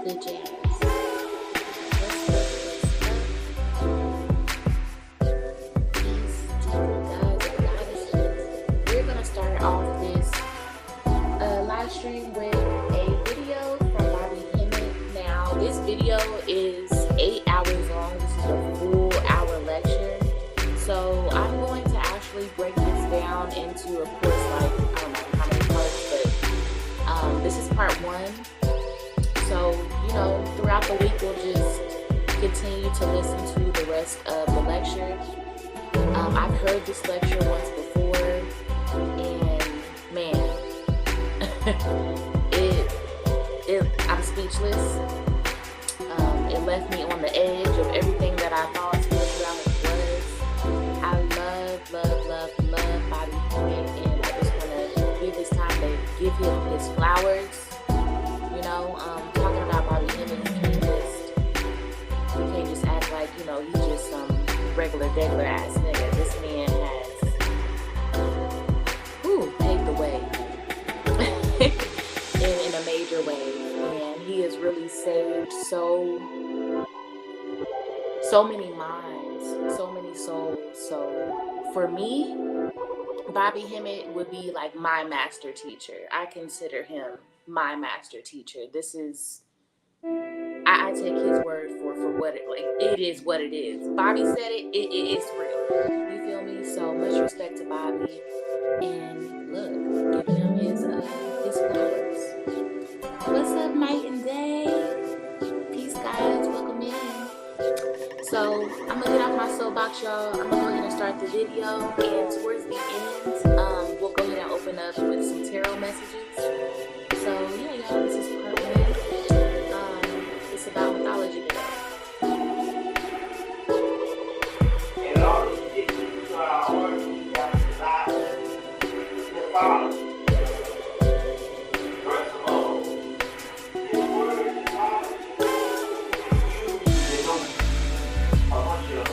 good jazz. We're gonna start off this live stream with a video from Bobby Hemmit. Now, this video is 8 hours long. This is a full hour lecture. So I'm going to actually break this down into, of course, like, I don't know how many parts, but this is part 1. So, you know, throughout the week, we'll just continue to listen to the rest of the lecture. I've heard this lecture once before, and man, I'm speechless. It left me on the edge of everything that I thought spirituality was. I love Bobby Hemmit, and I just want to give this time to give him his flowers. You know, talking about Bobby Hemmit, you can't just act like, you know, he's just some regular ass nigga. This man has paved the way in a major way, and he has really saved so many minds, so many souls. So for me, Bobby Hemmit would be like my master teacher. I consider him my master teacher. This is, I take his word for what it is what it is. Bobby said it is real. You feel me? So much respect to Bobby, and look, giving him his flowers. What's up, night and day? Peace, guys. Welcome in. So I'm gonna get off my soapbox, y'all. I'm gonna go ahead and start the video, and towards the end, we'll go ahead and open up with some tarot messages. So yeah, y'all, this is part 1. It's about mythology today. In order to get you to our work, you have to decide your father. First of all, his word is knowledge. You know a bunch of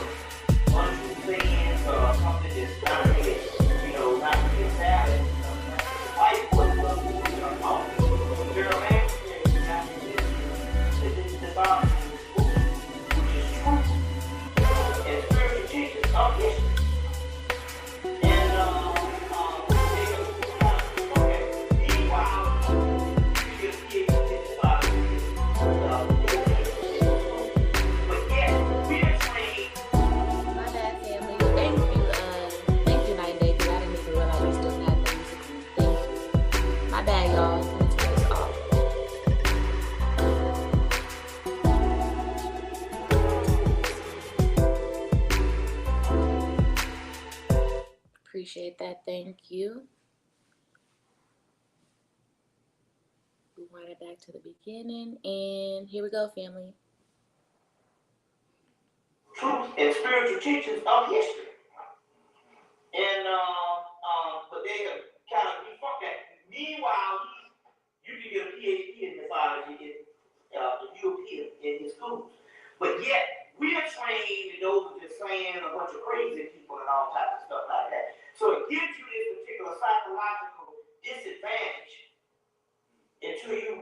untrue sayings or something that's not really, you know, not really valid. Life was you know, man. Appreciate that. Thank you. Rewind it back to the beginning, and here we go, family. Truth and spiritual teachings of history. And but they have kind of defunct that. Meanwhile, you can get a PhD in mythology if you appear in his schools. But yet, we are trained in those just saying a bunch of crazy people and all types of stuff like that. So it gives you this particular psychological disadvantage until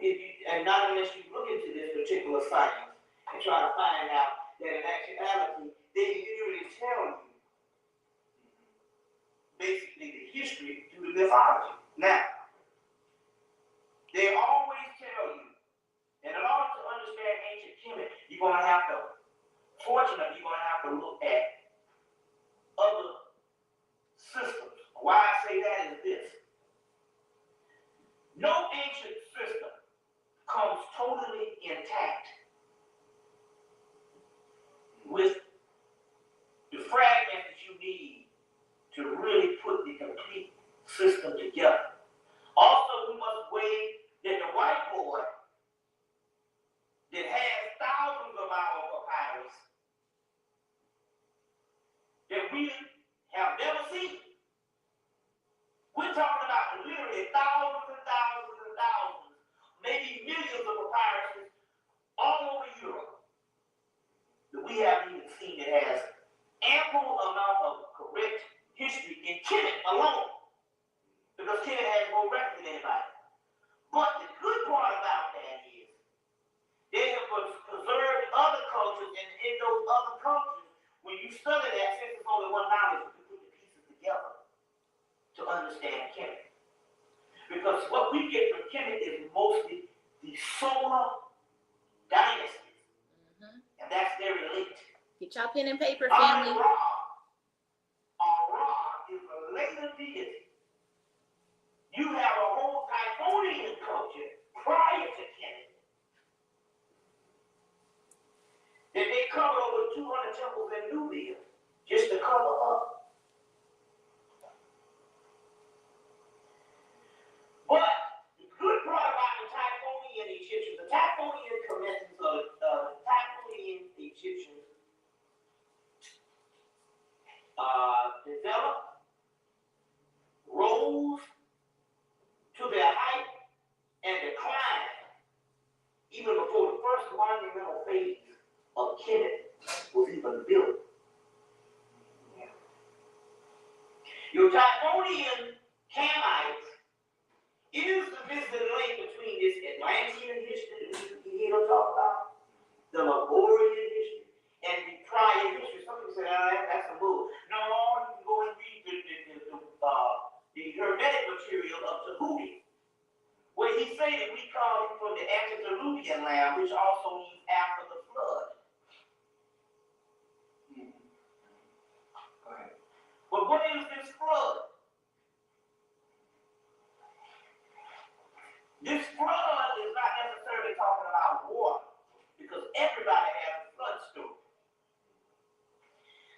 and not unless you look into this particular science and try to find out that in actuality, they literally tell you basically the history through the mythology. Now, they always tell you, and in order to understand ancient Kemet, you're going to have to, fortunately, you're going to have to look at other systems. Why I say that is this. No ancient system comes totally intact with the fragments that you need to really put the complete system together. Also, we must weigh that the whiteboard that has thousands of our papyrus that we have never seen. We're talking about literally thousands and thousands and thousands, maybe millions of papyruses all over Europe that we haven't even seen that has ample amount of correct history in Kemet alone. Because Kemet has more records than anybody. But the good part about that is they have preserved other cultures, and in those other cultures, when you study that, since it's only one knowledge, you can put the pieces together to understand Kemet. Because what we get from Kemet is mostly the solar dynasties, and that's very late. Get y'all pen and paper, family. Ra is a later deity. You have a whole Typhonian culture prior to Kemet that they covered over 200 temples in Nubia just to cover up. But the good part about the Typhonian Egyptians, the Typhonian Kemetans, the Typhonian Egyptians developed, rose to their height and decline even before the first monumental phase of Kemet was even built. Your Typhonian Hamites is the missing link between this Atlantean history that you hear them talk about, the Laborian history, and the prior history. Some people say, that's a bull. No, you can go and read the Hermetic material of Tahuti, where he said that we come from the antediluvian land, which also means after the flood. But what is this flood? This flood is not necessarily talking about water, because everybody has a flood story.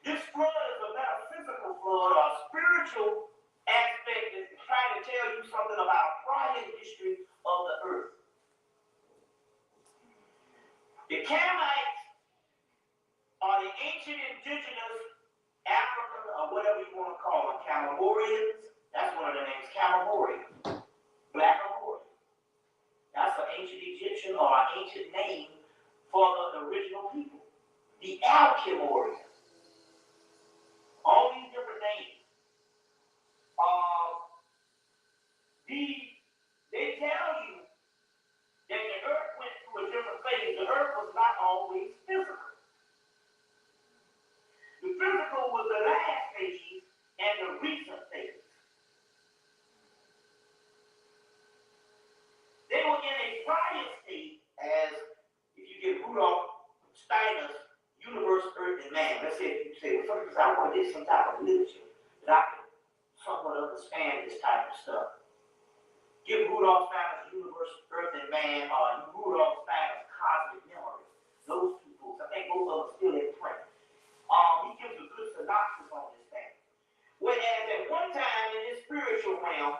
This flood is a metaphysical flood or a spiritual aspect that's trying to tell you something about prior history of the earth. The Canaanites are the ancient indigenous African, or whatever you want to call them, Camamorians. That's one of the names, Camamorian, Black Amorian. That's an ancient Egyptian or an ancient name for the original people. The Alchemorians. All these different names. They tell you that the earth went through a different phase. The earth was not always physical. The physical was the last phase and the recent phase. They were in a prior state as, if you get Rudolf Steiner's Universe, Earth, and Man. Let's say if you say, well, first, I want to get some type of literature that I can somewhat understand this type of stuff. Give Rudolf Steiner's Universe, Earth, and Man, or Rudolf Steiner's Cosmic Memory. Those two books, I think both of them are still in print. He gives a good synopsis on this thing. Whereas at one realm,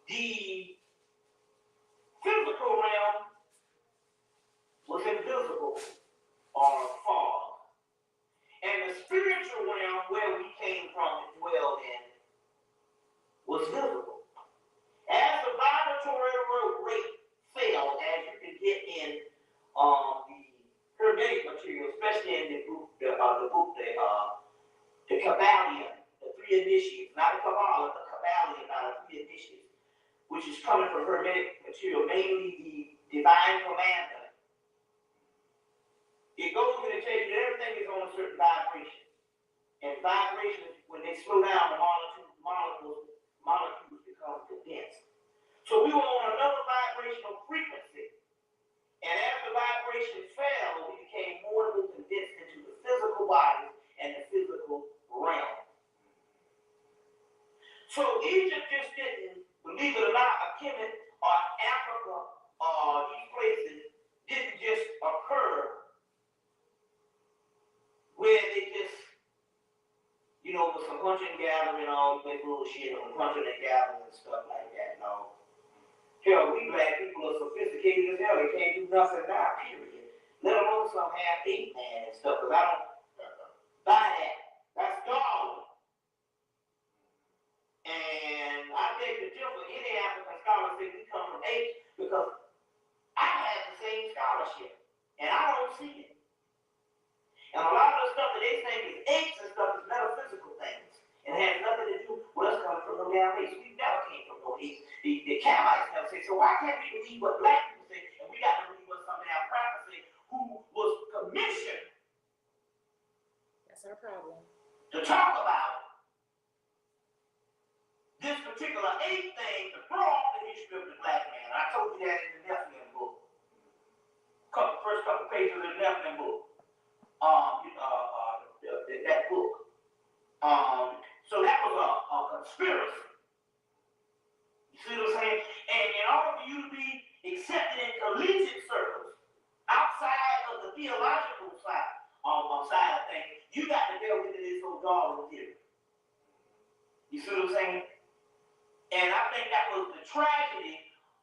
the physical realm was invisible or fog. And the spiritual realm where we came from and dwelled in was visible. As the vibratory rate fell, as you can get in the Hermetic material, especially in the book, the Kabbalion, the three initiates, not the Kabbalah, the Kabbalion, the three initiates, which is coming from Hermetic material, mainly the divine commander. It goes in and tells you that everything is on a certain vibration. And vibrations, when they slow down, the molecules become condensed. So we were on another vibrational frequency. And as the vibration fell, we became more and more condensed into the physical body and the physical realm. So Egypt just didn't, believe it or not, Hemmit or Africa or these places didn't just occur where they just, with some punching and gathering, all this bullshit, and punching and gathering and stuff like that. No. Hell, we black people are sophisticated as hell. They can't do nothing now, period. Let alone some half-baked man and stuff, because I don't buy that. That's Darwin. And I beg to differ. Any African scholar say we come from apes because I have the same scholarship, and I don't see it. And a lot of the stuff that they think is apes and stuff is metaphysical things. And has nothing to do with us coming from no damn apes. We never came from no apes. The Camites never say, so why can't we believe what black people say? And we got to believe what some damn crackers say, who was commissioned. That's our problem. To talk about this particular ape thing, to throw off the history of the black man. I told you that in the Nephilim book. First couple pages of the Nephilim book. That book. So that was a conspiracy. You see what I'm saying? And in order for you to be accepted in collegiate circles, outside of the theological side of things, you got to deal with this whole Darwin theory. You see what I'm saying? And I think that was the tragedy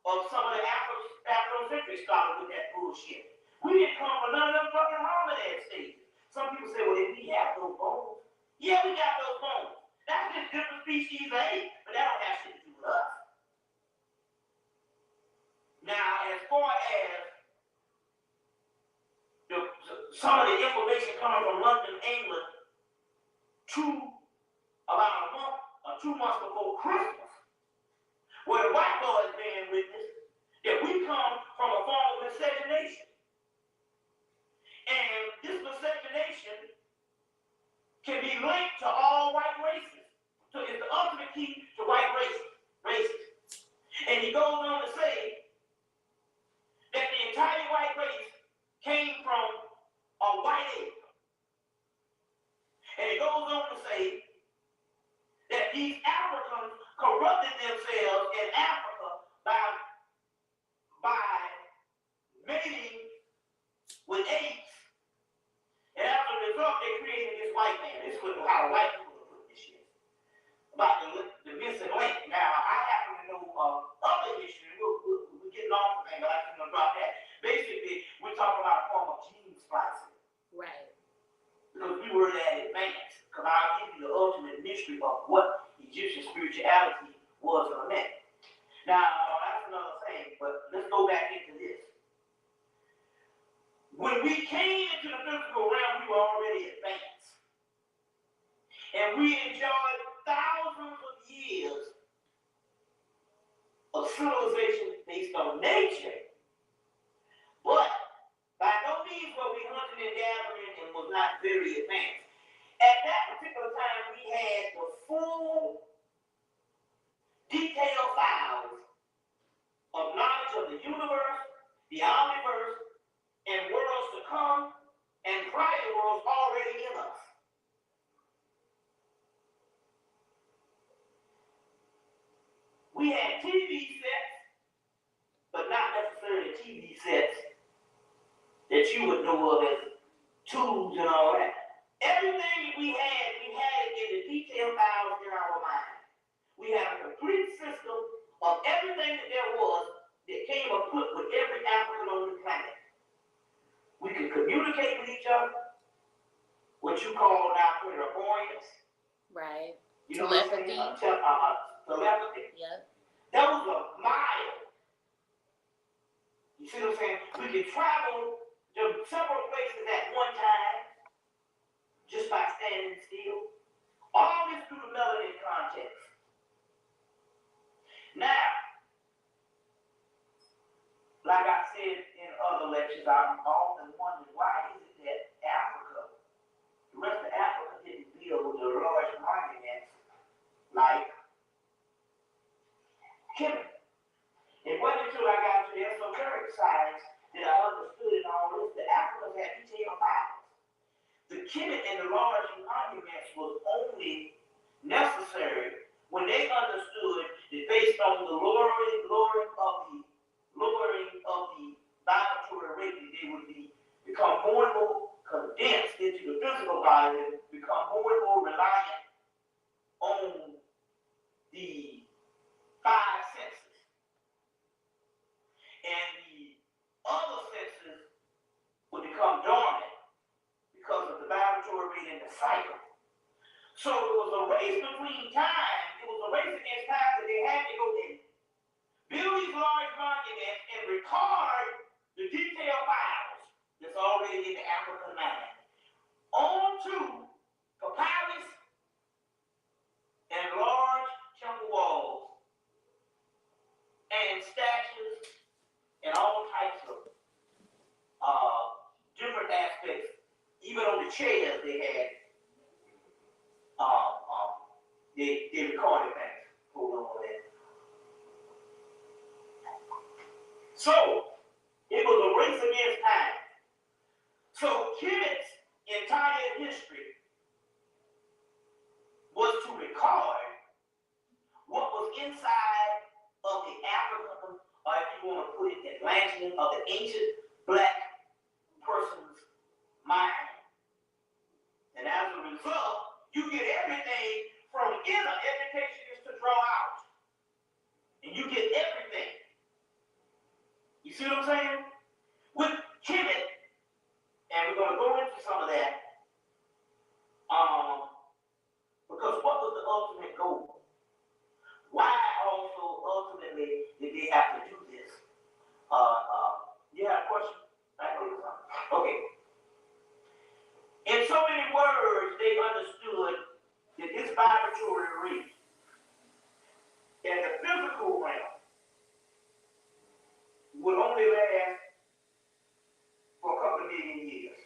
of some of the Afrocentric scholars with that bullshit. We didn't come from none of them fucking hominid stages. Some people say, well, if we have those bones. Yeah, we got those bones. That's just different species of ape, but that don't have shit to do with us. Now, as far as some of the information coming from London, England, about a month or 2 months before Christmas, where the white boys being witness, that we come from a form of miscegenation. And this miscegenation can be linked to all white races. So it's the ultimate key to white races. And he goes on to say that the entire white race came from a white ape. And he goes on to say that these Africans corrupted themselves in Africa by mating with apes. And as a result, they created this white man. This was how white people were putting this shit. About the missing link. Now, I happen to know other history. We're getting off the thing, but I just want to drop that. Basically, we're talking about a form of gene splicing. Right. Because we were that advanced. Because I'll give you the ultimate mystery of what Egyptian spirituality was and meant. Now, that's another thing, but let's go back into this. When we came into the physical realm, we were already advanced. And we enjoyed thousands of years of civilization based on nature. But by no means were we hunting and gathering and was not very advanced. At that particular time, we had the full detailed files of knowledge of the universe, the omniverse, and worlds to come, and prior worlds already in us. We had TV sets, but not necessarily TV sets that you would know of as tubes and all that. Everything we had it in the detailed files in our mind. everything that there was that came equipped with every African on the planet. We could communicate with each other, what you call now clairvoyance. Right. You know what I'm saying? Telepathy. Yep. That was a mile. You see what I'm saying? We could travel to several places at one time just by standing still. All this through the melanin context. Now, like I said in other lectures, I'm often wondering why is it that Africa, the rest of Africa didn't build the large monuments like Kemet. It wasn't until I got to the esoteric science that I understood in all this that Africa had detailed files. The Kemet and the large monuments was only necessary when they understood that based on the lowering of the vibratory rate, that they would become more and more condensed into the physical body and become more and more reliant on the five senses. And the other senses would become dormant because of the vibratory rate and the cycle. So it was a race between time. It was a race against time that they had to go in, build these large monuments, and record the detailed files that's already in the African mind onto papyrus and large temple walls and statues and all types of different aspects. Even on the chairs they had, they recorded things. Hold on for that. So it was a race against time. So Kemet's entire history was to record what was inside of the African, or if you want to put it Atlantean, of the ancient black person's mind. And as a result, you get everything from inner. Education is to draw out. And you get everything. You see what I'm saying? With Kemet, and we're going to go into some of that, because what was the ultimate goal? Why also ultimately did they have to do this? You have a question? Okay. In so many words, they understood that this vibratory rate in the physical realm would only last for a couple of million years.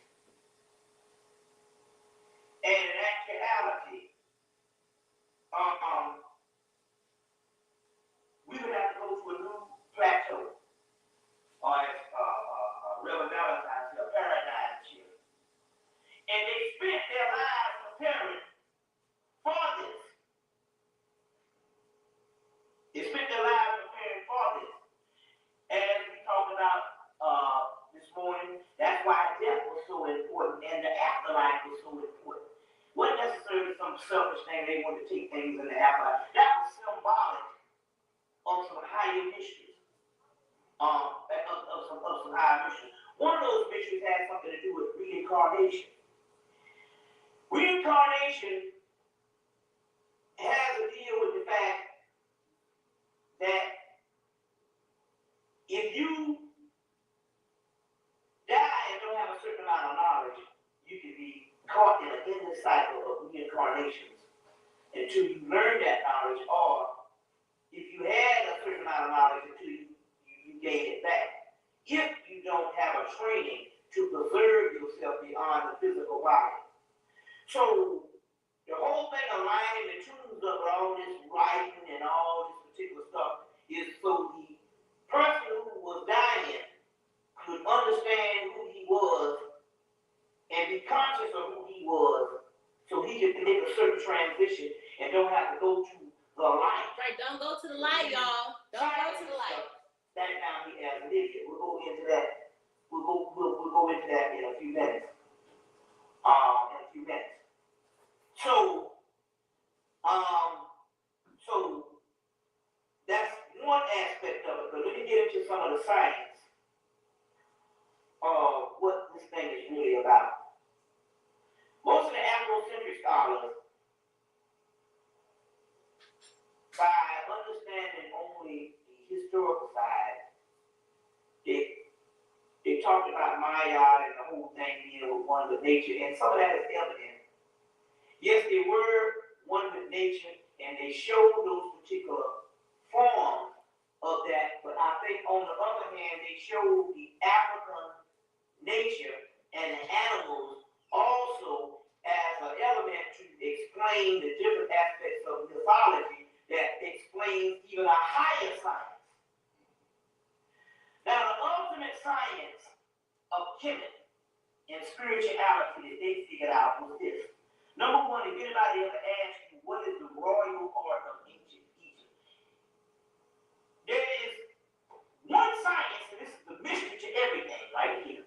And in actuality, we would have to go to a new plateau, or as Reverend Valentine said, a paradigm shift. And they spent their lives preparing for this. They spent their lives preparing for this. As we talked about this morning, that's why death was so important and the afterlife was so important. Wasn't necessarily some selfish thing they wanted to take things in the afterlife. That was symbolic of some higher mysteries. Of some higher mysteries. One of those mysteries had something to do with reincarnation. Reincarnation has to deal with the fact that if you die and don't have a certain amount of knowledge, you can be caught in an endless cycle of reincarnations until you learn that knowledge, or if you had a certain amount of knowledge until you gain it back. If you don't have a training to preserve yourself beyond the physical body. So the whole thing of lining the tunes up with all this writing and all this particular stuff is so the person who was dying could understand who he was and be conscious of who he was, so he could make a certain transition and don't have to go to the light. Right, don't go to the light, y'all. Don't go to the light. That down here as an idiot. We'll go into that. We'll go into that in a few minutes. So that's one aspect some of the science of what this thing is really about. Most of the Afrocentric scholars, by understanding only the historical side, they talked about Maya and the whole thing being one with nature, and some of that is evident. Yes, they were one with nature, and they showed those particular forms of that, but I think on the other hand, they showed the African nature and the animals also as an element to explain the different aspects of mythology that explains even a higher science. Now, the ultimate science of Hemmit and spirituality that they figured out was this. Number one, if anybody ever asks you what is the royal art of ancient Egypt, there is one science, and this is the mystery to everything right here.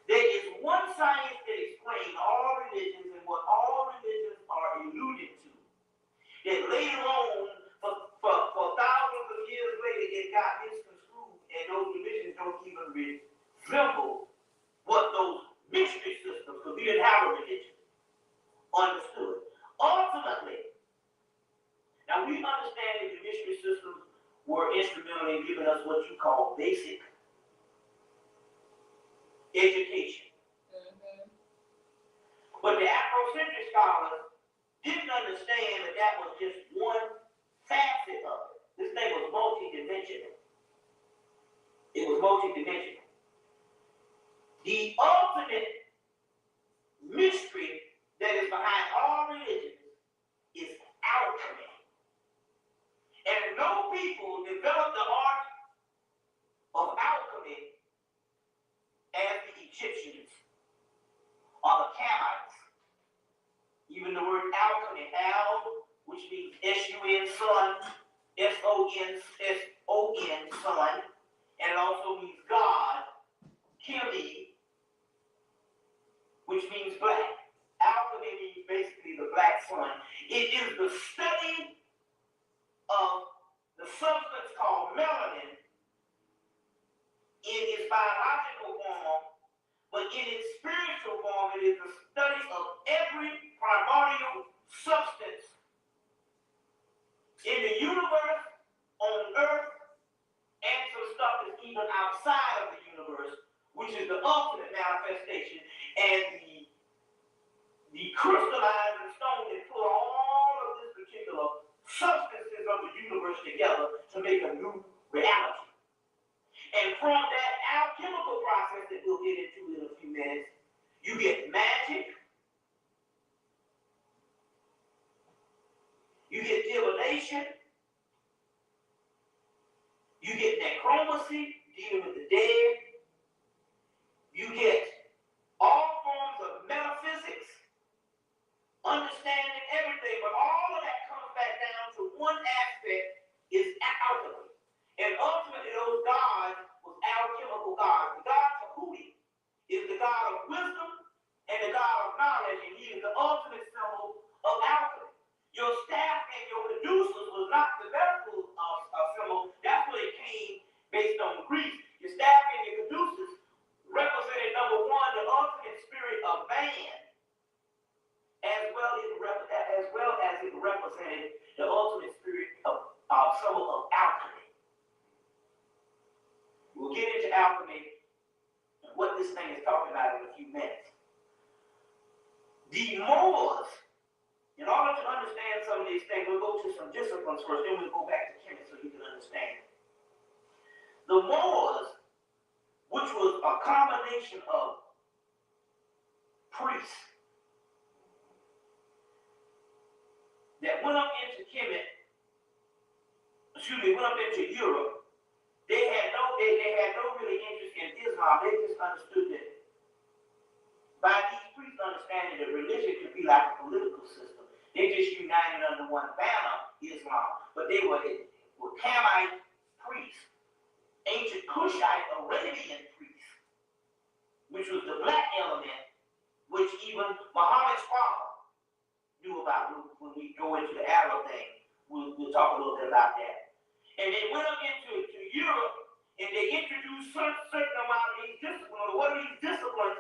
There is one science that explains all religions and what all religions are alluded to. That later on, for thousands of years later, it got misconstrued, and those religions don't even resemble what those mystery systems, because we didn't have a religion, understood. Ultimately, now we understand that the mystery systems were instrumental in giving us what you call basic education. Mm-hmm. But the Afrocentric scholars didn't understand that that was just one facet of it. This thing was multidimensional. It was multidimensional. The ultimate mystery that is behind all religions is alchemy. And no people developed the art of alchemy as the Egyptians or the Hamites. Even the word alchemy, al, which means S-U-N, sun, S-O-N, sun, and it also means God, Kili, which means black. Alchemy means basically the black sun. It is the study of the substance called melanin in its biological form, but in its spiritual form, it is the study of every primordial substance in the universe, on earth, and some stuff that's even outside of the universe, which is the ultimate manifestation, and the crystallizing stone that put all of this particular substances of the universe together to make a new reality. And from that alchemical process that we'll get into in a few minutes, you get magic, you get divination, you get necromancy, dealing with the dead, you get all forms of metaphysics, understanding everything, but all of that comes back down to one aspect, is alchemy. And ultimately those gods was alchemical gods. The god Tahuti is the god of wisdom and the god of knowledge, and he is the ultimate symbol of alchemy. Your staff and your caduceus was not the medical symbol. That's where it came based on Greece. Your staff and your caduceus represented, number one, the ultimate spirit of man, as well as it represented the ultimate spirit of symbol of alchemy. We'll get into alchemy and what this thing is talking about in a few minutes. The Moors, in order to understand some of these things, we'll go to some disciplines first, then we'll go back to chemistry so you can understand. The Moors, which was a combination of priests that went up into Europe, they had no really interest in Islam. They just understood that by these priests understanding that religion could be like a political system, they just united under one banner, Islam. But they were Hamite priests, ancient Kushite Arabian priests, which was the black element, which even Muhammad's father knew about. When we go into the Arab thing, we'll talk a little bit about that. And they went up into Europe And they introduced certain amount of these disciplines. What are these disciplines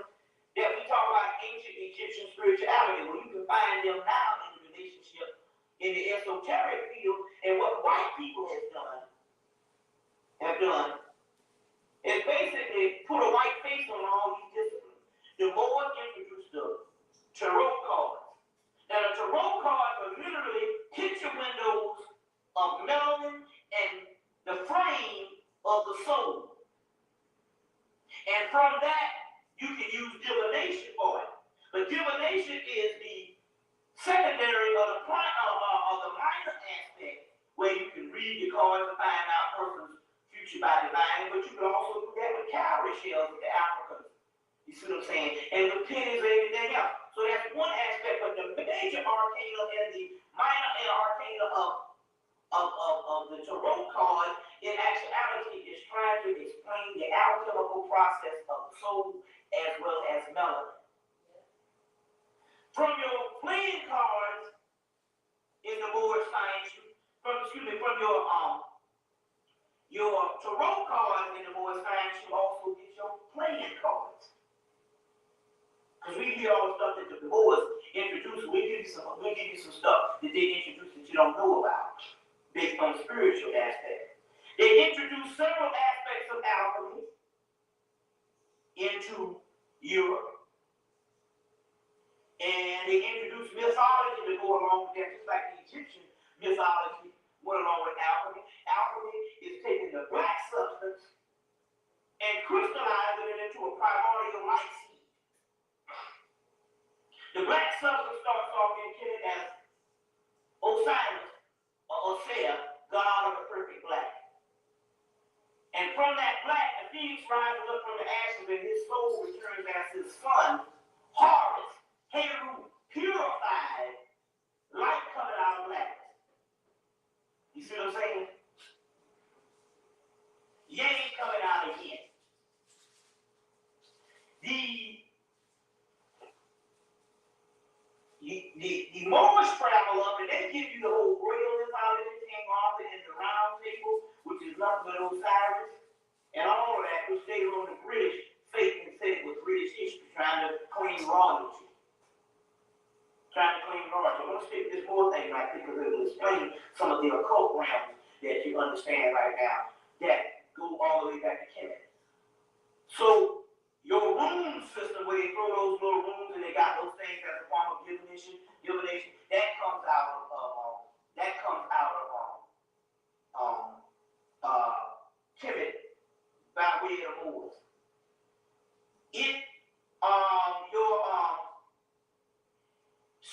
that we talk about ancient Egyptian spirituality? Well, you can find them now in the relationship in the esoteric field. And what white people have done is basically put a white face on all these disciplines. The Moors introduced the tarot cards. Now, the tarot cards are literally picture windows of melanin and the frame of the soul. And from that, you can use divination for it. But divination is the secondary of the minor aspect, where you can read the cards and find out a person's future by divining, but you can also do that with cowrie shells with the Africans. You see what I'm saying? And with pennies and everything else. So that's one aspect, but the major arcana and the minor arcana of the tarot card, in actuality, is trying to explain the alchemical process of the soul as well as melanin. From your playing cards in the Moorish science, from your tarot cards in the Moorish science, you also get your playing cards. Because we hear all the stuff that the Moors introduced, we'll give you some stuff that they introduced that you don't know about, based on spiritual aspects. They introduced several aspects of alchemy into Europe. And they introduced mythology to go along with that, just like the Egyptian mythology went along with alchemy. Alchemy is taking the black substance and crystallizing it into a primordial light seed. The black substance starts off in Kemet as Osiris, or Osea, god of the perfect black. And from that black, the phoenix rises up from the ashes, and his soul returns as his son, Horus, Heru, purified, light coming out of blackness. You see what I'm saying? Yang coming out of yin. The Moors travel up and they give you the whole Grail mythology, King Arthur, and the Round Table, which is nothing but Osiris, and all of that, which they on the British faith and said it was British history, trying to claim royalty. I'm going to stick this more thing right here because it will explain some of the occult realms that you understand right now that go all the way back to Kemet. So your rune system, where they throw those little runes and they got those things as a form of divination, that comes out of Kemet by way of the Moors.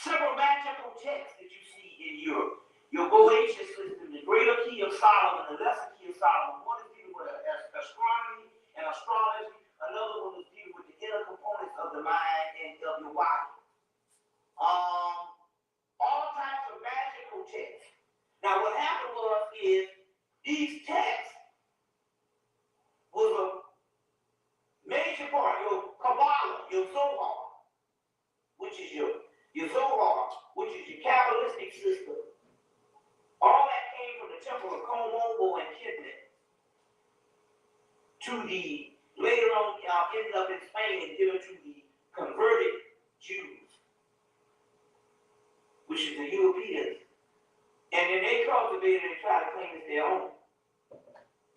Several magical texts that you see in Europe. Your Boeotian system, the greater key of Solomon, the lesser key of Solomon. One is dealing with astronomy and astrology. Another one is dealing with the inner components of the mind and of your body. All types of magical texts. Now what happened is these texts was a major part, your Kabbalah, your Zohar, which is your Zohar, which is your Kabbalistic system. All that came from the temple of Komodo and Kemet to the, later on, ended up in Spain and given to the converted Jews, which is the Europeans. And then they cultivated and tried to claim it their own.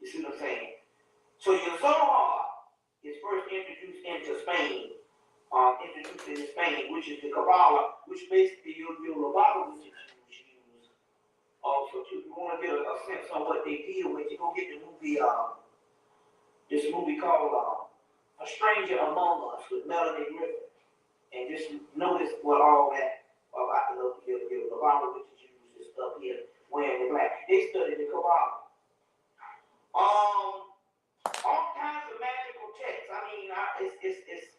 You see what I'm saying? So your Zohar is first introduced into Spain. Which is the Kabbalah, which basically your Kabbalah which use also too. If you want to get a sense on what they deal with, you go get the movie, this movie called A Stranger Among Us with Melanie Griffith, and just notice what all that about the Kabbalah which use this stuff here wearing the black. They studied the Kabbalah. All kinds of magical texts. I mean, it's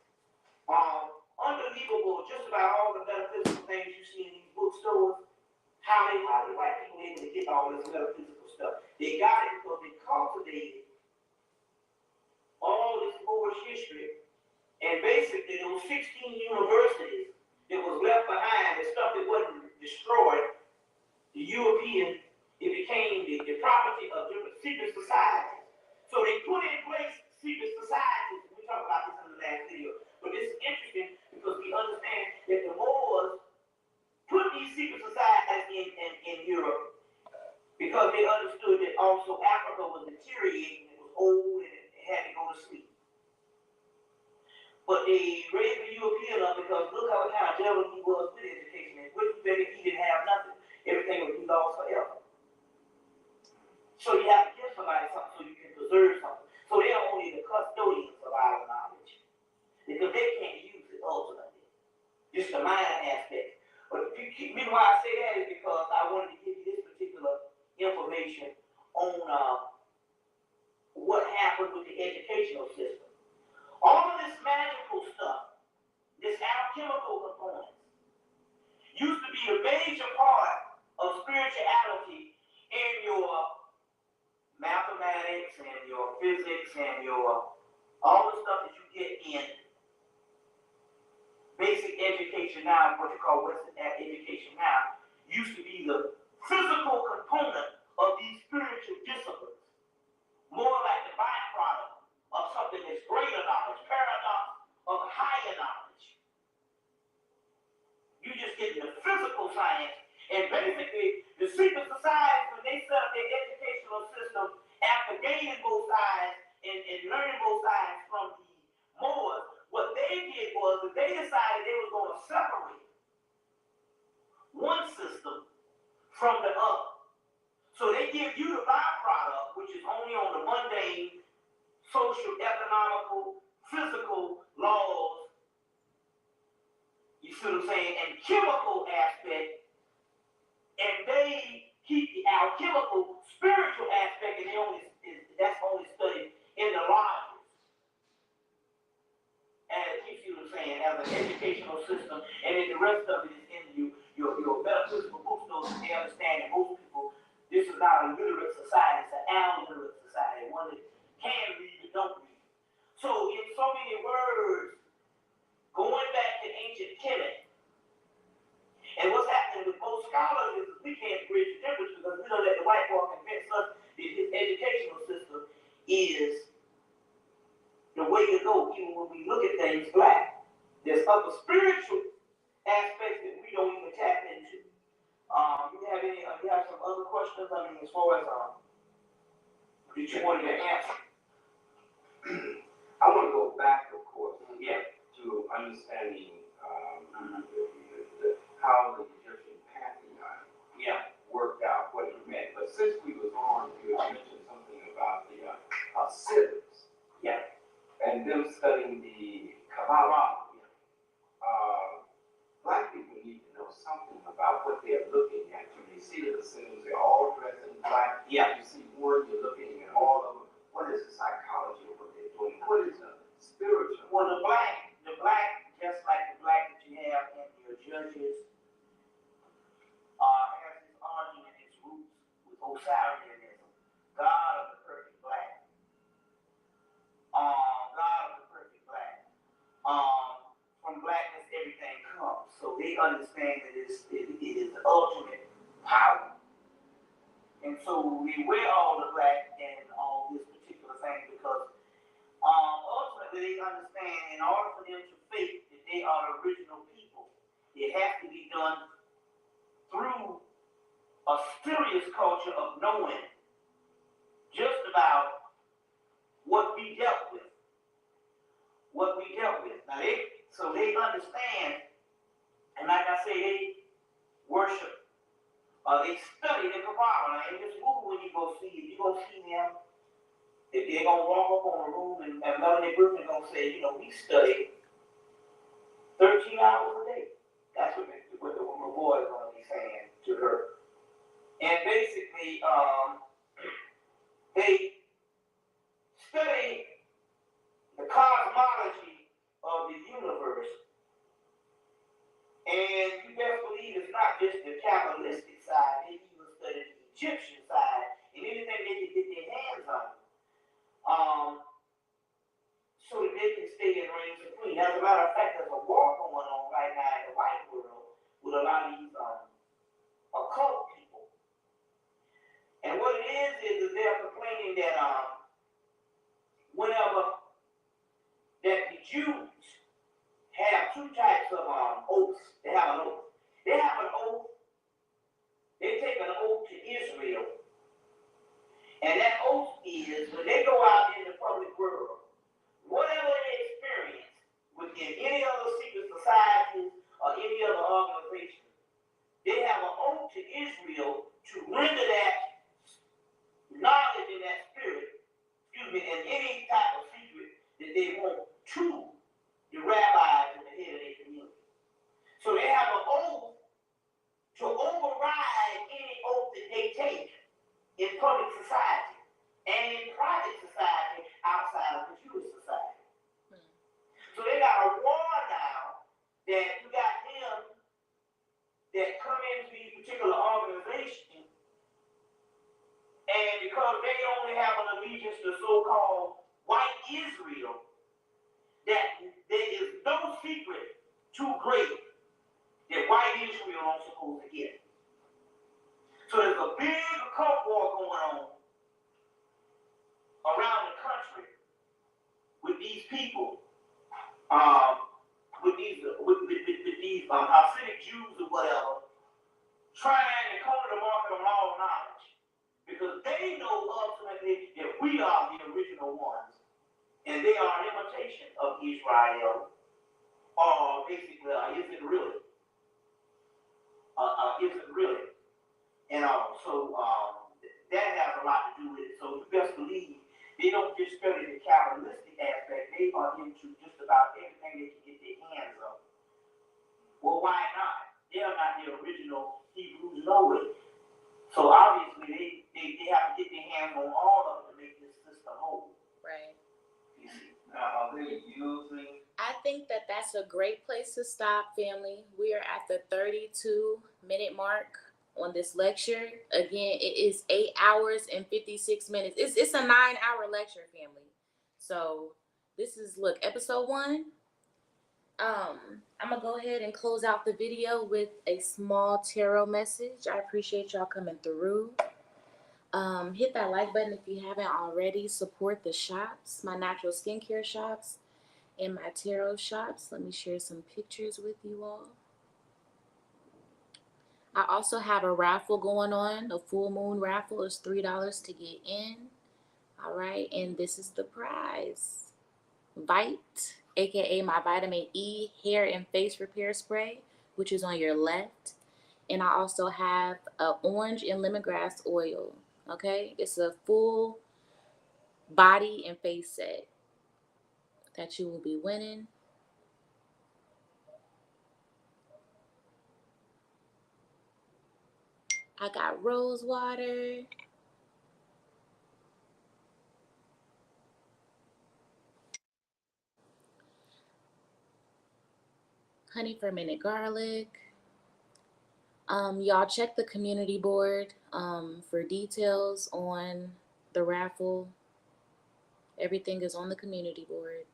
unbelievable just about all the metaphysical things you see in these bookstores. How the white people able to get all this metaphysical stuff. They got it because they cultivated all this Moorish history. And basically there were 16 universities that was left behind, the stuff that wasn't destroyed. The European, it became the property of different secret societies. So they put but they raised the European up because look how kind of devil he was with education. And what you think if he didn't have nothing? Everything would be lost forever. So you have to give somebody something so you can preserve something. So they are only the custodians of our knowledge. Because they can't use it ultimately. Just the minor aspect. But the reason why I say that is because I wanted to give you this particular information on what happened with the educational system. All of this magical stuff, this alchemical component, used to be a major part of spirituality in your mathematics and your physics and your all the stuff that you get in basic education now, what you call Western education now, used to be the physical component of these spiritual disciplines. More like the byproduct of something that's greater knowledge, paradox of higher knowledge. You just get the physical science, and basically the secret societies, when they set up their educational system after gaining both sides and learning both sides from the Moors, what they did was that they decided they were going to separate one system from the other. So they give you the byproduct, which is only on the mundane, social, economical, physical laws, you see what I'm saying, and chemical aspect, and they keep the alchemical, spiritual aspect, and that's only studied in the lodges. And you see what I'm saying, as an educational system, and then the rest of it is in your metaphysical books, those they understand that most people, this is not a literate society, it's an alliterate society, one that can read but don't read. So in so many words, going back to ancient Kemet, and what's happening with most scholars is we can't bridge the difference because we know that the white boy convinced us that his educational system is the way to go, even when we look at things black. There's other spiritual aspects that we don't even tap into. You have some other questions? I mean, as far as that you wanted to answer. I want to go back, of course, Yeah. to understanding how the Egyptian pantheon worked out, what it meant. But since we was on, you had mentioned something about the Hasidics. Yeah. And them studying the Kabbalah. Black people need to know something about what they're looking at. When they see the Hasidics, they're all dressed in black. Yeah. You see one, you're looking at all of them. What is the psychology of what they're doing? What is the spiritual? Well, the black, just like the black that you have in your judges, has its origin and its roots with Osirianism, God of the perfect black. God of the perfect black. From blackness, everything comes. So they understand that it is the ultimate power. And so we wear all the black and all this particular thing because ultimately they understand in order for them to think that they are the original people, it has to be done through a serious culture of knowing just about what we dealt with. Now they understand, and like I say, they worship, they study the Kabbalah. Now in this movie, when you go see it, you're going to see them. If they're going to walk up on a room and Melanie Griffin going to say, we study 13 hours a day. That's what the woman boy is going to be saying to her. And basically, they study the cosmology of the universe. And you best believe it's not just the Kabbalistic side, they even study the Egyptian side and anything they can get their hands on. So that they can stay and reign supreme. As a matter of fact, there's a war going on right now in the white world with a lot of these occult people. And what it is they're complaining that whenever that the Jews have two types of oaths. They have an oath. They take an oath to Israel. And that oath is when they go out in the public world, whatever they experience with the Israel to render that knowledge and that spirit, and any type of secret that they want to the rabbis and the head of their community. So they have an oath to override any oath that they take in public society and in private society outside of the Jewish society. So they got a war now that you got them that come into these particular organizations, and because they only have an allegiance to so-called white Israel, that there is no secret too great that white Israel aren't supposed to get. So there's a big cult war going on around the country with these people, with these Hasidic Jews or whatever, trying to corner the market of all knowledge, because they know ultimately that we are the original ones, and they are an imitation of Israel, or basically, is it really? Is it really? And so that has a lot to do with it. So you best believe they don't just study the Kabbalistic aspect, they are into just about everything they can get their hands on. Well, why not? They are not the original Hebrews know it. So obviously they have to get their hands on all of it to make this system whole. Right. You see. Now, are they using? I think that that's a great place to stop, family. We are at the 32-minute mark on this lecture. Again, it is 8 hours and 56 minutes. It's a 9-hour lecture, family. So this is, look, episode 1. I'm gonna go ahead and close out the video with a small tarot message. I appreciate y'all coming through. Hit that like button if you haven't already. Support the shops, my natural skincare shops and my tarot shops. Let me share some pictures with you all. I also have a raffle going on, a full moon raffle. It's $3 to get in. All right, and this is the prize. Vite, aka my vitamin E hair and face repair spray, which is on your left. And I also have a orange and lemongrass oil. Okay, it's a full body and face set that you will be winning. I got rose water. Honey fermented garlic. Y'all check the community board for details on the raffle. Everything is on the community board.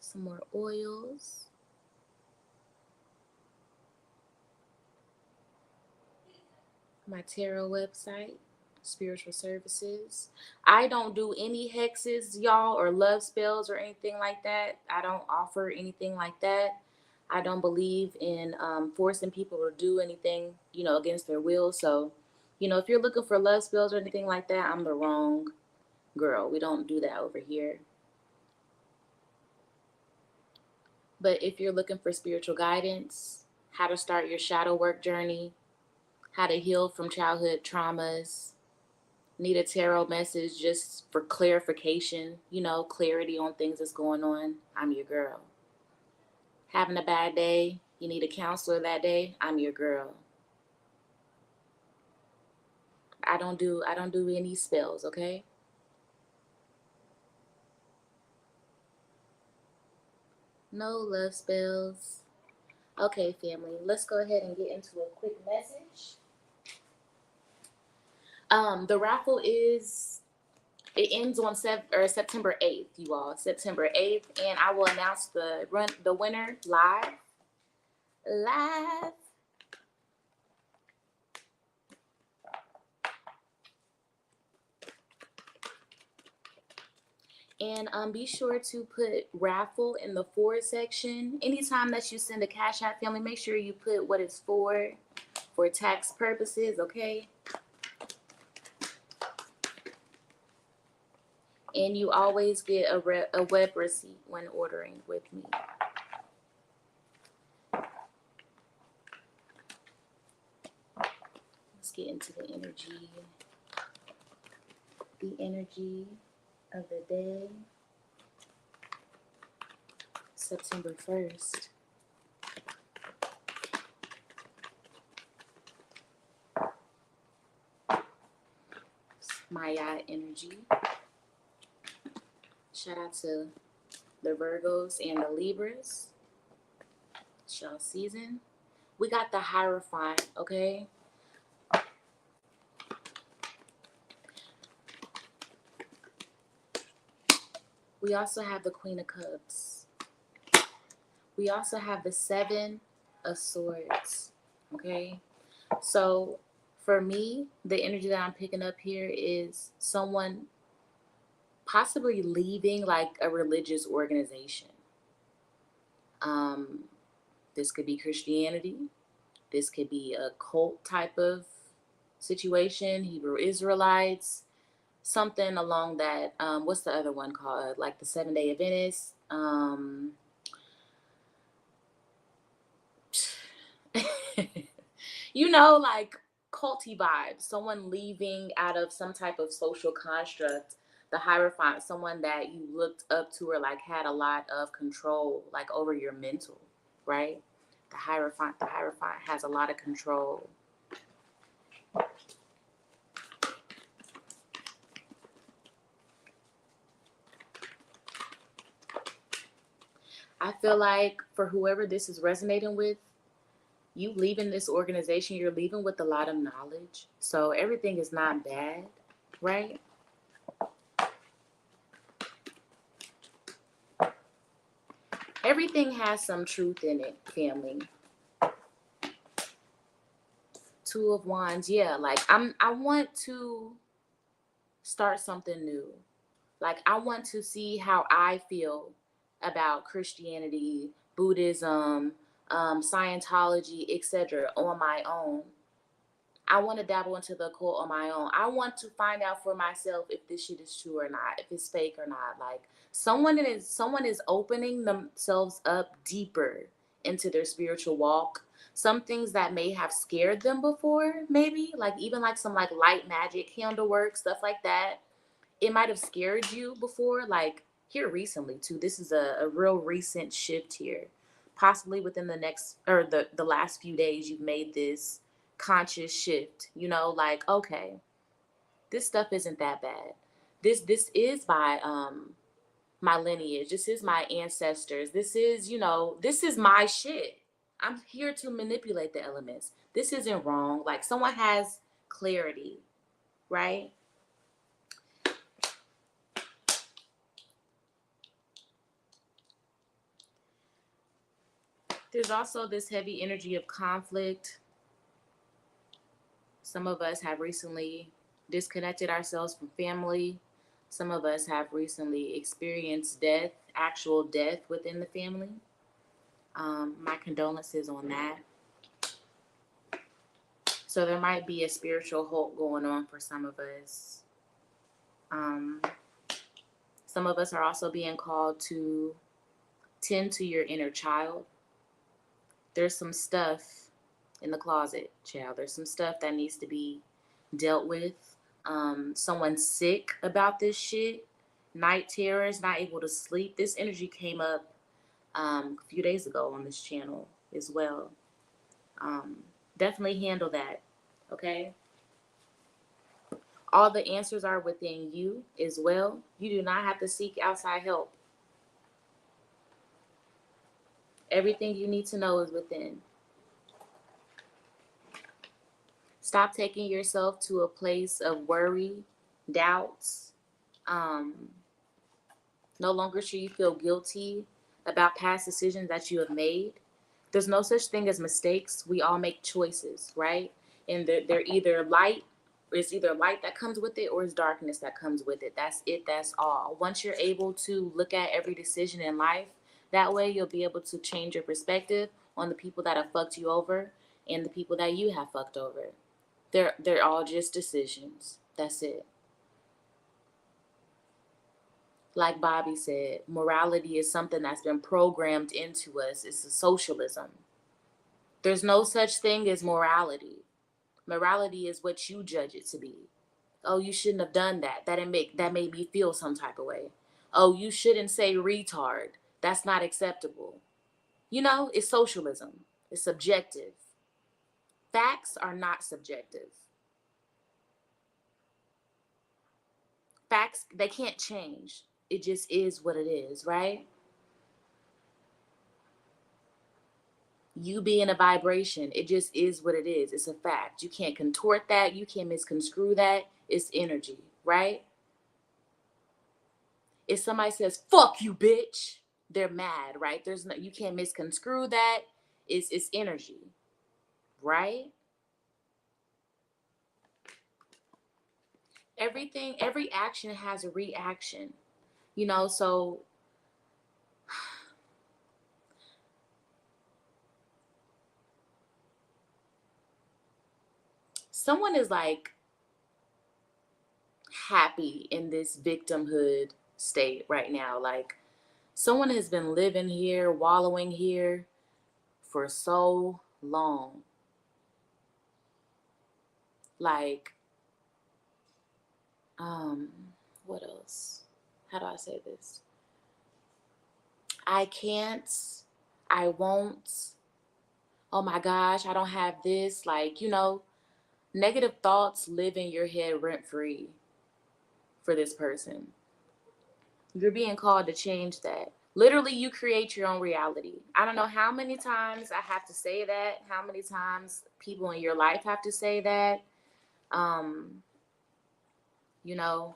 Some more oils. My tarot website, spiritual services. I don't do any hexes, y'all, or love spells or anything like that. I don't offer anything like that. I don't believe in forcing people to do anything, against their will. So, if you're looking for love spells or anything like that, I'm the wrong girl. We don't do that over here. But if you're looking for spiritual guidance, how to start your shadow work journey, how to heal from childhood traumas, need a tarot message just for clarification, clarity on things that's going on, I'm your girl. Having a bad day, you need a counselor that day, I'm your girl. I don't do any spells, okay? No love spells. Okay, family, let's go ahead and get into a quick message. The raffle it ends on September 8th, you all. September 8th, and I will announce the winner live. And be sure to put raffle in the for section. Anytime that you send a Cash App, family, make sure you put what it's for tax purposes, okay? And you always get a web receipt when ordering with me. get into the energy. The energy of the day. September 1st. Maya energy. Shout out to the Virgos and the Libras. It's y'all season. We got the Hierophant, okay? We also have the Queen of Cups. We also have the Seven of Swords, okay? So for me, the energy that I'm picking up here is someone possibly leaving like a religious organization. This could be Christianity. This could be a cult type of situation, Hebrew Israelites, something along that. What's the other one called? Like the 7-Day Adventists. Like culty vibes. Someone leaving out of some type of social construct. The Hierophant, someone that you looked up to or like had a lot of control, like over your mental, right? The Hierophant has a lot of control. I feel like for whoever this is resonating with, you leaving this organization, you're leaving with a lot of knowledge. So everything is not bad, right? Everything has some truth in it, family. Two of Wands, yeah. Like I want to start something new. Like I want to see how I feel about Christianity, Buddhism, Scientology, etc. on my own. I want to dabble into the occult on my own. I want to find out for myself if this shit is true or not, if it's fake or not. Like someone is opening themselves up deeper into their spiritual walk. Some things that may have scared them before, maybe like even like some like light magic, candle work, stuff like that. It might have scared you before, like here recently too. This is a real recent shift here. Possibly within the next or the last few days, you've made this conscious shift, like, okay, this stuff isn't that bad. This is by my lineage. This is my ancestors. This is, this is my shit. I'm here to manipulate the elements. This isn't wrong. Like someone has clarity, right? There's also this heavy energy of conflict. Some of us have recently disconnected ourselves from family. Some of us have recently experienced death, actual death within the family. My condolences on that. So there might be a spiritual halt going on for some of us. Some of us are also being called to tend to your inner child. There's some stuff in the closet, child. There's some stuff that needs to be dealt with. Someone's sick about this shit. Night terrors, not able to sleep. This energy came up a few days ago on this channel as well. Definitely handle that, okay? All the answers are within you as well. You do not have to seek outside help. Everything you need to know is within. Stop taking yourself to a place of worry, doubts. No longer should you feel guilty about past decisions that you have made. There's no such thing as mistakes. We all make choices, right? And they're either light, or it's either light that comes with it or it's darkness that comes with it. That's it. That's all. Once you're able to look at every decision in life, that way you'll be able to change your perspective on the people that have fucked you over and the people that you have fucked over. They're all just decisions. That's it. Like Bobby said, morality is something that's been programmed into us. It's a socialism. There's no such thing as morality. Morality is what you judge it to be. Oh, you shouldn't have done that. That made me feel some type of way. Oh, you shouldn't say retard. That's not acceptable. You know, it's socialism. It's subjective. Facts are not subjective. Facts, they can't change. It just is what it is, right? You being a vibration, it just is what it is. It's a fact. You can't contort that. You can't misconstrue that. It's energy, right? If somebody says "fuck you, bitch," they're mad, right? There's no, you can't misconstrue that. It's energy, right? Everything, every action has a reaction, you know. So someone is like happy in this victimhood state right now. Like someone has been living here, wallowing here for so long. Like, um, what else? How do I say this? I can't, I won't, oh my gosh, I don't have this. Like, you know, negative thoughts live in your head rent free for this person. You're being called to change that. Literally, you create your own reality. I don't know how many times I have to say that, how many times people in your life have to say that. Um, you know,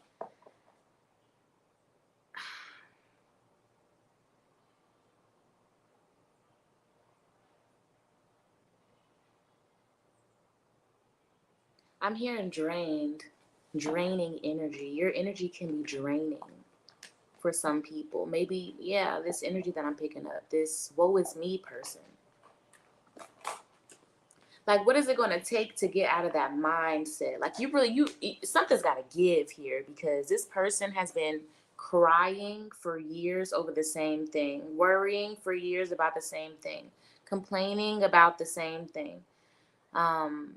I'm hearing drained, draining energy. Your energy can be draining for some people. Maybe, yeah, this energy that I'm picking up, this woe is me person. Like, what is it going to take to get out of that mindset? Like, something's got to give here, because this person has been crying for years over the same thing, worrying for years about the same thing, complaining about the same thing. Um,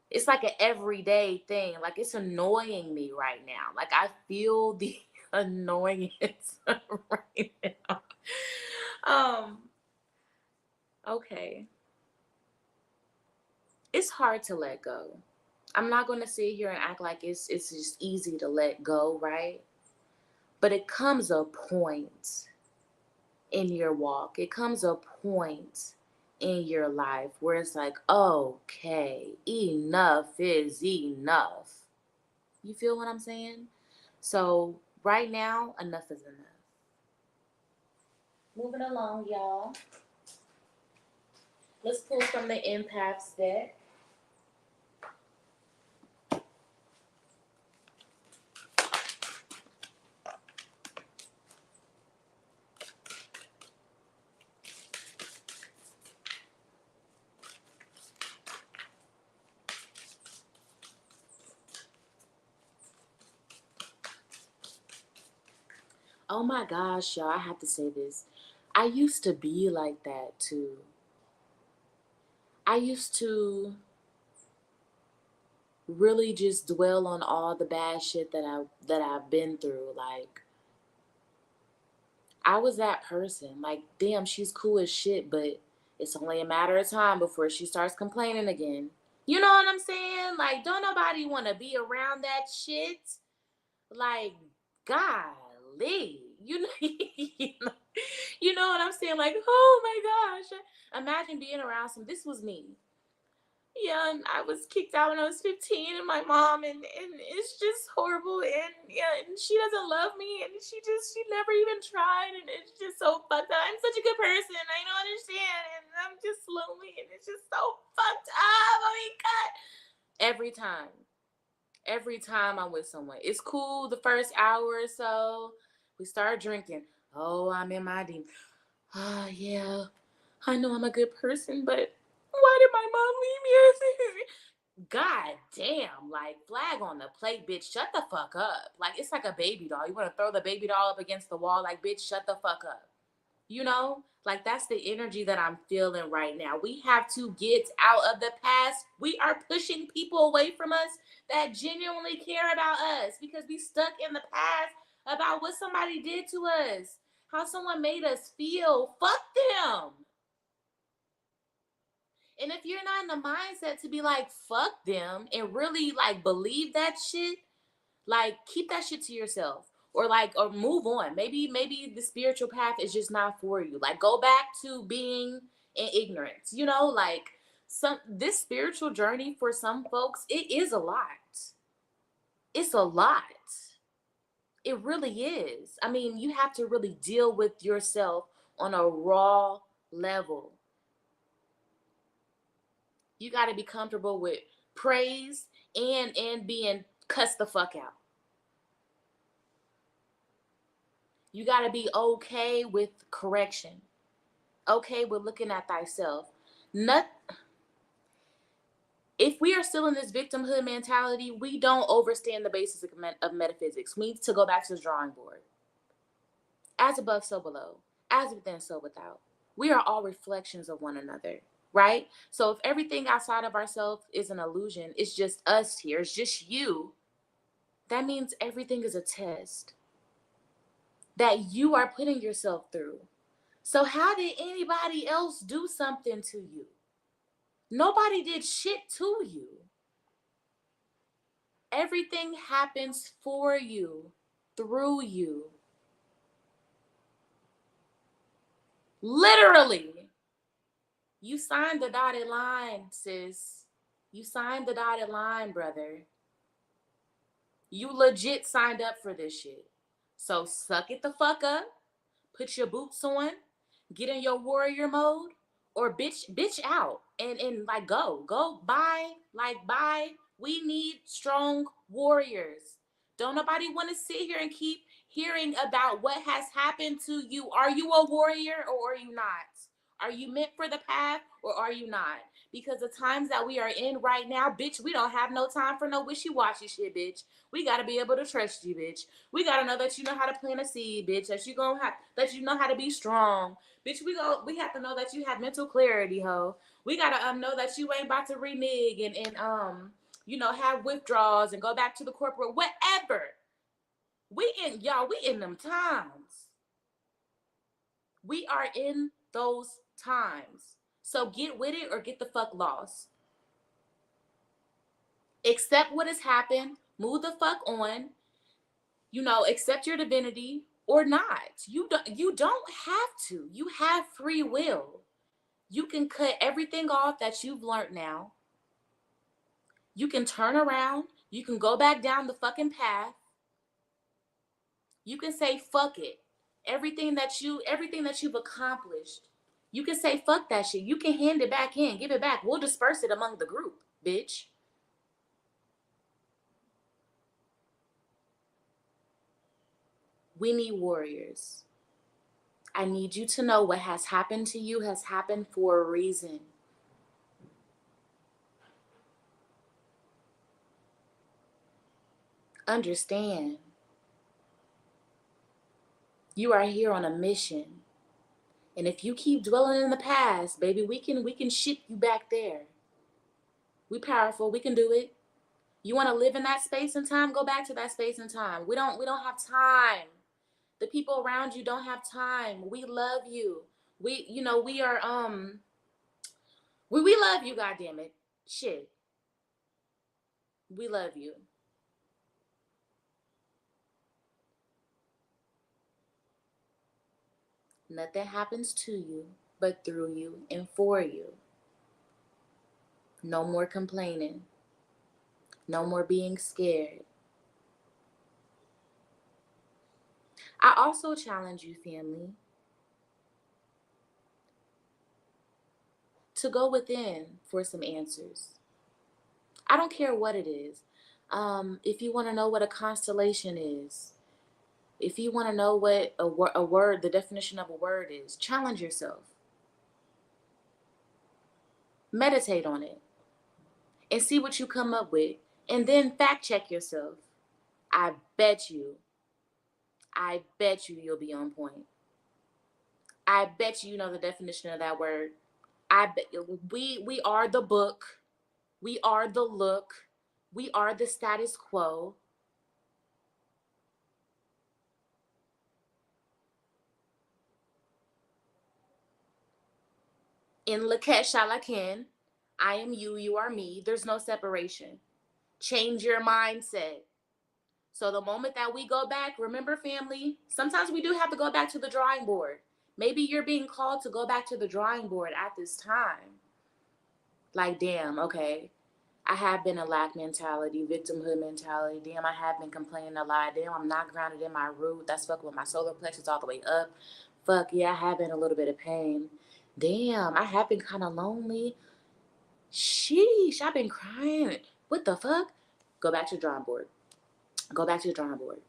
it's like an everyday thing. Like, it's annoying me right now. Like, I feel the annoyance right now. Um, okay. It's hard to let go. I'm not going to sit here and act like it's just easy to let go, right? But it comes a point in your walk. It comes a point in your life where it's like, okay, enough is enough. You feel what I'm saying? So right now, enough is enough. Moving along, y'all. Let's pull from the empaths deck. Oh my gosh, y'all, I have to say this. I used to be like that too. I used to really just dwell on all the bad shit that I've been through. Like, I was that person. Like, damn, she's cool as shit, but it's only a matter of time before she starts complaining again. You know what I'm saying? Like, don't nobody want to be around that shit. Like, golly, you know, you know what I'm saying? Like, oh my gosh, imagine being around some. This was me. Yeah, and I was kicked out when I was 15, and my mom, and it's just horrible, and yeah, and she doesn't love me, and she never even tried, and it's just so fucked up. I'm such a good person, I don't understand, and I'm just lonely, and it's just so fucked up. Oh my god! Every time I'm with someone, it's cool the first hour or so. We start drinking. Oh, I'm in my demon. Oh yeah, I know I'm a good person, but why did my mom leave me? God damn, like, flag on the plate, bitch. Shut the fuck up. Like, it's like a baby doll. You want to throw the baby doll up against the wall, like, bitch, shut the fuck up. You know, like that's the energy that I'm feeling right now. We have to get out of the past. We are pushing people away from us that genuinely care about us because we stuck in the past about what somebody did to us, how someone made us feel. Fuck them. And if you're not in the mindset to be like, fuck them and really like believe that shit, like keep that shit to yourself. Or move on. Maybe the spiritual path is just not for you. Like go back to being in ignorance. You know, like some this spiritual journey for some folks, it is a lot. It's a lot. It really is. I mean, you have to really deal with yourself on a raw level. You got to be comfortable with praise and being cussed the fuck out. You got to be okay with correction. Okay with looking at thyself. Not if we are still in this victimhood mentality, we don't understand the basis of metaphysics. We need to go back to the drawing board. As above, so below. As within, so without. We are all reflections of one another, right? So if everything outside of ourselves is an illusion, it's just us here, it's just you, that means everything is a test that you are putting yourself through. So how did anybody else do something to you? Nobody did shit to you. Everything happens for you, through you. Literally. You signed the dotted line, sis. You signed the dotted line, brother. You legit signed up for this shit. So suck it the fuck up. Put your boots on. Get in your warrior mode. Or bitch out. And like go bye. Like bye. We need strong warriors. Don't nobody want to sit here and keep hearing about what has happened to you. Are you a warrior or are you not? Are you meant for the path or are you not? Because the times that we are in right now, bitch, we don't have no time for no wishy-washy shit, bitch. We gotta be able to trust you, bitch. We gotta know that you know how to plant a seed, bitch. That you know how to be strong, bitch. We have to know that you have mental clarity, ho. We gotta know that you ain't about to renege and have withdrawals and go back to the corporate whatever. We in them times. We are in those times. So get with it or get the fuck lost. Accept what has happened. Move the fuck on. Accept your divinity or not. You don't have to. You have free will. You can cut everything off that you've learned now. You can turn around. You can go back down the fucking path. You can say fuck it. Everything that you've accomplished. You can say fuck that shit. You can hand it back in. Give it back. We'll disperse it among the group, bitch. We need warriors. I need you to know what has happened to you has happened for a reason. Understand. You are here on a mission. And if you keep dwelling in the past, baby, we can ship you back there. We powerful. We can do it. You want to live in that space and time? Go back to that space and time. We don't have time. The people around you don't have time. We love you. We are we love you, goddammit. Shit. We love you. Nothing happens to you but through you and for you. No more complaining. No more being scared. I also challenge you, family, to go within for some answers. I don't care what it is. If you want to know what a constellation is, if you want to know what a word, the definition of a word is, challenge yourself. Meditate on it and see what you come up with. And then fact check yourself. I bet you you'll be on point. I bet you know the definition of that word. I bet we are the book. We are the look. We are the status quo. In Lakesh Shalakin, I am you, you are me. There's no separation. Change your mindset. So the moment that we go back, remember, family, sometimes we do have to go back to the drawing board. Maybe you're being called to go back to the drawing board at this time. Like, damn, okay, I have been a lack mentality, victimhood mentality. Damn, I have been complaining a lot. Damn, I'm not grounded in my root. That's fucking with my solar plexus all the way up. Fuck, yeah, I have been a little bit of pain. Damn, I have been kind of lonely. Sheesh, I've been crying. What the fuck? Go back to the drawing board. Go back to the drawing board.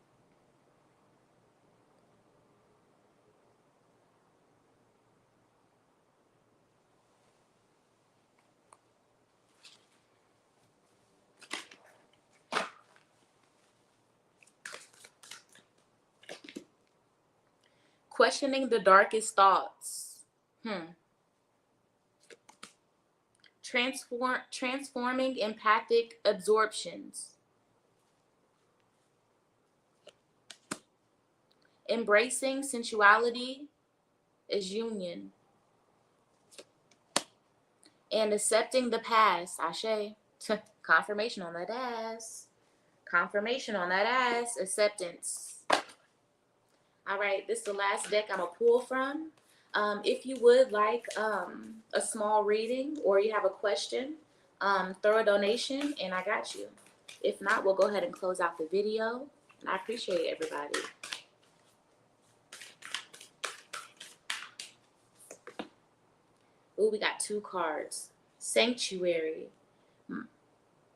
Questioning the darkest thoughts. Transforming empathic absorptions. Embracing sensuality as union. And accepting the past. Ashe. Confirmation on that ass. Confirmation on that ass. Acceptance. All right, this is the last deck I'm going to pull from. If you would like a small reading or you have a question, throw a donation and I got you. If not, we'll go ahead and close out the video. And I appreciate everybody. Ooh, we got 2 cards. Sanctuary.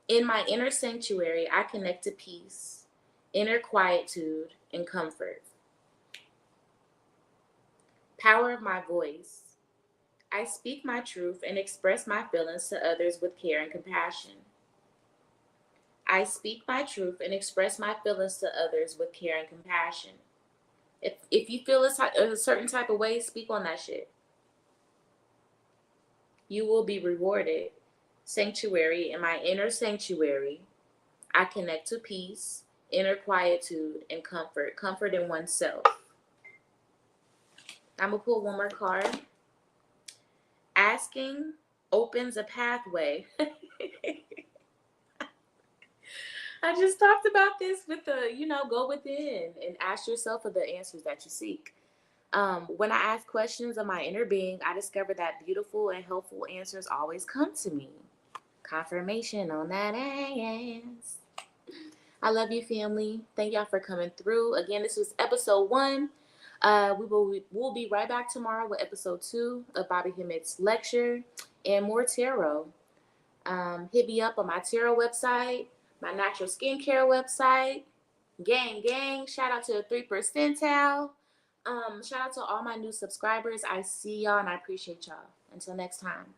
In my inner sanctuary, I connect to peace, inner quietude, and comfort. Power of my voice. I speak my truth and express my feelings to others with care and compassion. I speak my truth and express my feelings to others with care and compassion. If you feel a certain type of way, speak on that shit. You will be rewarded. Sanctuary. In my inner sanctuary, I connect to peace, inner quietude, and comfort. Comfort in oneself. I'm going to pull one more card. Asking opens a pathway. I just talked about this with go within and ask yourself for the answers that you seek. When I ask questions of my inner being, I discover that beautiful and helpful answers always come to me. Confirmation on that ass. I love you, family. Thank y'all for coming through. Again, this was episode 1. We'll be right back tomorrow with episode 2 of Bobby Hemmitt's lecture and more tarot. Hit me up on my tarot website, my natural skincare website. Gang. Shout out to the 3%. Shout out to all my new subscribers. I see y'all and I appreciate y'all. Until next time.